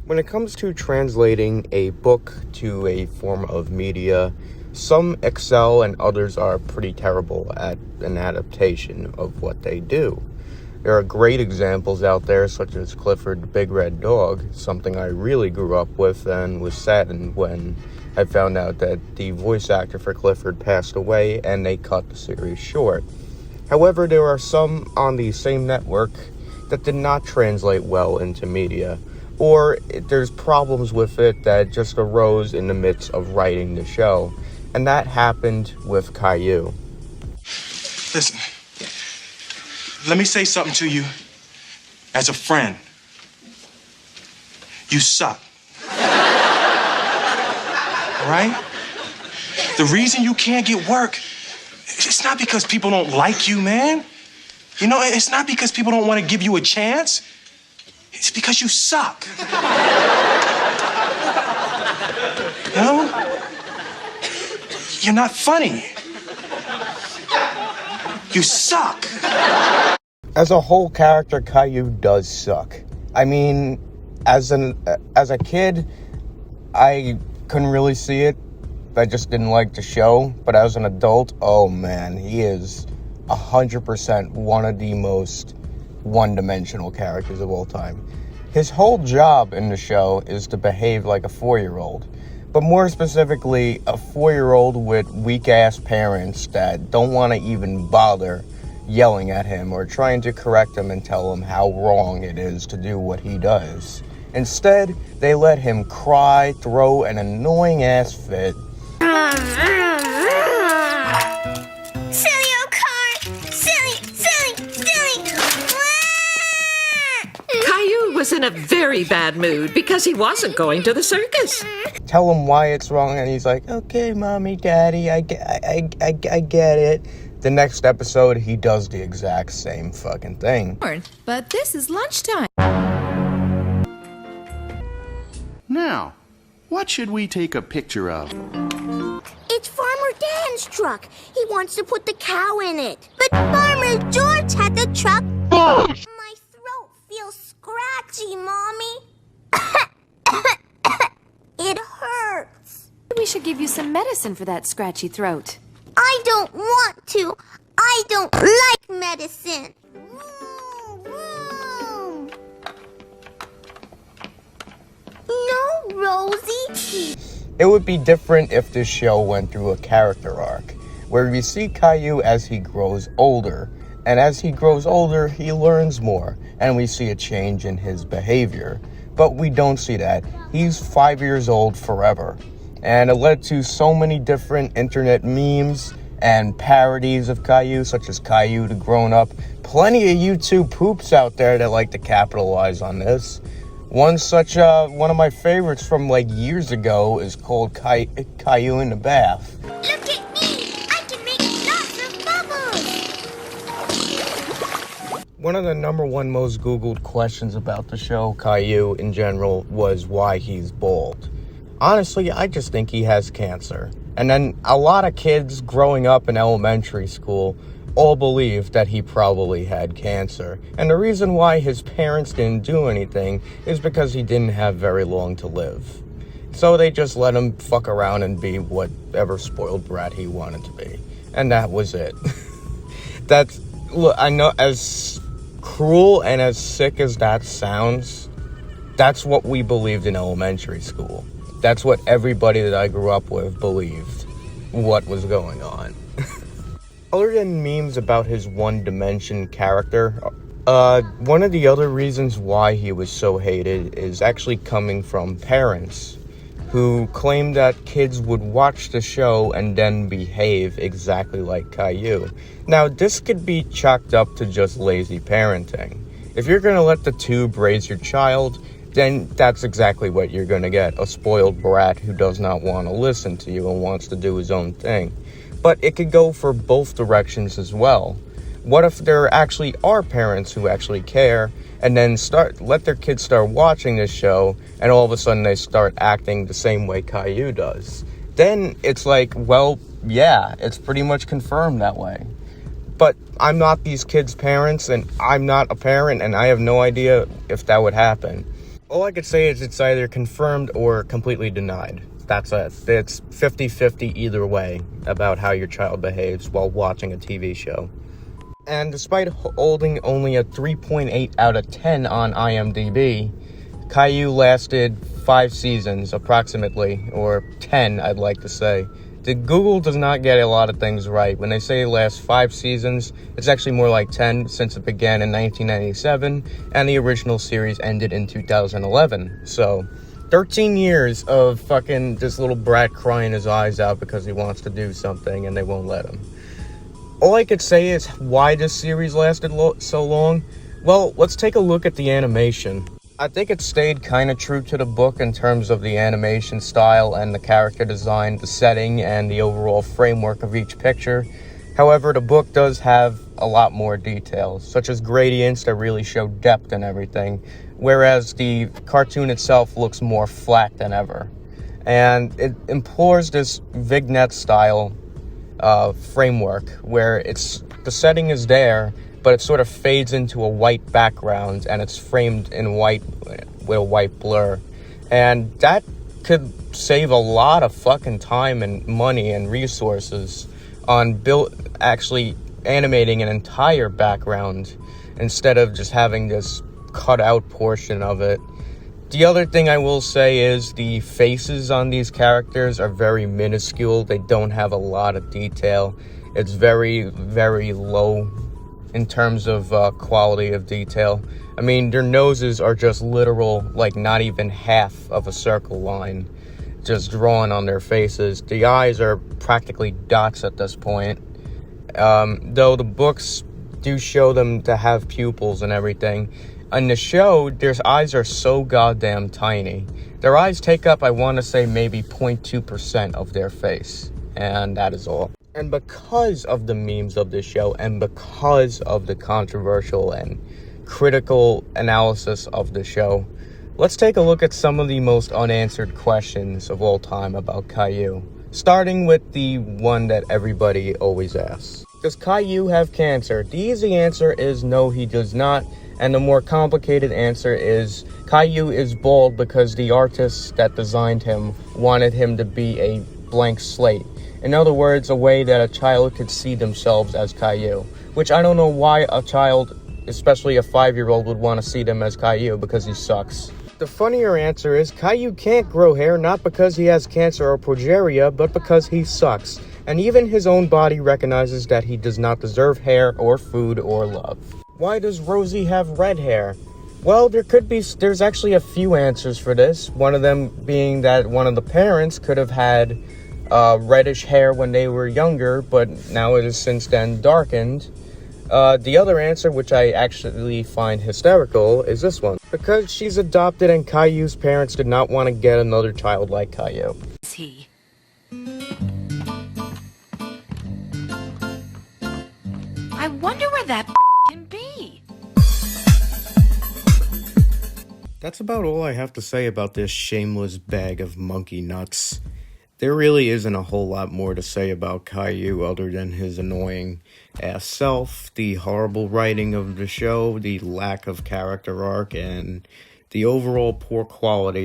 When it comes to translating a book to a form of media, some excel and others are pretty terrible at an adaptation of what they do. There are great examples out there, such as Clifford the Big Red Dog, something I really grew up with and was saddened when I found out that the voice actor for Clifford passed away and they cut the series short. However, there are some on the same network that did not translate well into media, or there's problems with it that just arose in the midst of writing the show, and that happened with Caillou. Listen, let me say something to you as a friend. You suck. All right? The reason you can't get work, it's not because people don't like you, man. You know, it's not because people don't want to give you a chance. It's because you suck. You know? You're not funny. You suck. As a whole character, Caillou does suck. I mean, as a kid, I couldn't really see it. I just didn't like the show. But as an adult, oh man, he is 100% one of the most one-dimensional characters of all time. His whole job in the show is to behave like a 4-year-old. But more specifically, a 4-year-old with weak-ass parents that don't want to even bother yelling at him or trying to correct him and tell him how wrong it is to do what he does. Instead, they let him cry, throw an annoying-ass fit. Silly old car! Silly! Caillou was in a very bad mood because he wasn't going to the circus. Tell him why it's wrong, and he's like, okay, mommy, daddy, I get it. The next episode, he does the exact same fucking thing. But this is lunchtime. Now, what should we take a picture of? It's Farmer Dan's truck. He wants to put the cow in it. But Farmer George had the truck. My throat feels scratchy, Mommy. It hurts. We should give you some medicine for that scratchy throat. I don't want to. I don't like medicine. No, Rosie. It would be different if this show went through a character arc, where we see Caillou as he grows older, and as he grows older, he learns more, and we see a change in his behavior. But we don't see that. He's 5 years old forever. And it led to so many different internet memes and parodies of Caillou, such as Caillou the Grown Up. Plenty of YouTube poops out there that like to capitalize on this. One of my favorites from like years ago is called Caillou in the Bath. Look at me! I can make lots of bubbles! One of the number one most Googled questions about the show, Caillou in general, was why he's bald. Honestly, I just think he has cancer. And then a lot of kids growing up in elementary school all believed that he probably had cancer. And the reason why his parents didn't do anything is because he didn't have very long to live. So they just let him fuck around and be whatever spoiled brat he wanted to be. And that was it. Look, I know, as cruel and as sick as that sounds, that's what we believed in elementary school. That's what everybody that I grew up with believed what was going on. Other than memes about his one-dimension character, one of the other reasons why he was so hated is actually coming from parents who claimed that kids would watch the show and then behave exactly like Caillou. Now, this could be chalked up to just lazy parenting. If you're going to let the tube raise your child, then that's exactly what you're going to get, a spoiled brat who does not want to listen to you and wants to do his own thing. But it could go for both directions as well. What if there actually are parents who actually care and then let their kids start watching this show and all of a sudden they start acting the same way Caillou does? Then it's like, well, yeah, it's pretty much confirmed that way. But I'm not these kids' parents and I'm not a parent and I have no idea if that would happen. All I could say is it's either confirmed or completely denied. That's it. It's 50-50 either way about how your child behaves while watching a TV show. And despite holding only a 3.8 out of 10 on IMDb, Caillou lasted 5 seasons, approximately, or 10, I'd like to say. Google does not get a lot of things right. When they say it lasts 5 seasons, it's actually more like 10 since it began in 1997, and the original series ended in 2011. So, 13 years of fucking this little brat crying his eyes out because he wants to do something and they won't let him. All I could say is why this series lasted so long. Well, let's take a look at the animation. I think it stayed kind of true to the book in terms of the animation style and the character design, the setting, and the overall framework of each picture. However, the book does have a lot more details, such as gradients that really show depth and everything, whereas the cartoon itself looks more flat than ever. And it employs this vignette style framework where the setting is there, but it sort of fades into a white background and it's framed in white with a white blur. And that could save a lot of fucking time and money and resources on actually animating an entire background instead of just having this cut out portion of it. The other thing I will say is the faces on these characters are very minuscule. They don't have a lot of detail. It's very, very low in terms of quality of detail. I mean, their noses are just literal, like not even half of a circle line, just drawn on their faces. The eyes are practically dots at this point. Though the books do show them to have pupils and everything. In the show, their eyes are so goddamn tiny. Their eyes take up, I want to say, maybe 0.2% of their face. And that is all. And because of the memes of this show, and because of the controversial and critical analysis of the show, let's take a look at some of the most unanswered questions of all time about Caillou. Starting with the one that everybody always asks. Does Caillou have cancer? The easy answer is no, he does not. And the more complicated answer is Caillou is bald because the artists that designed him wanted him to be a blank slate. In other words, a way that a child could see themselves as Caillou. Which I don't know why a child, especially a 5-year-old, would want to see them as Caillou, because he sucks. The funnier answer is Caillou can't grow hair not because he has cancer or progeria, but because he sucks. And even his own body recognizes that he does not deserve hair or food or love. Why does Rosie have red hair? Well, there's actually a few answers for this. One of them being that one of the parents could have had reddish hair when they were younger, but now it has since then darkened. The other answer, which I actually find hysterical, is this one. Because she's adopted and Caillou's parents did not want to get another child like Caillou. Is he? I wonder where that can be. That's about all I have to say about this shameless bag of monkey nuts. There really isn't a whole lot more to say about Caillou other than his annoying ass self, the horrible writing of the show, the lack of character arc, and the overall poor quality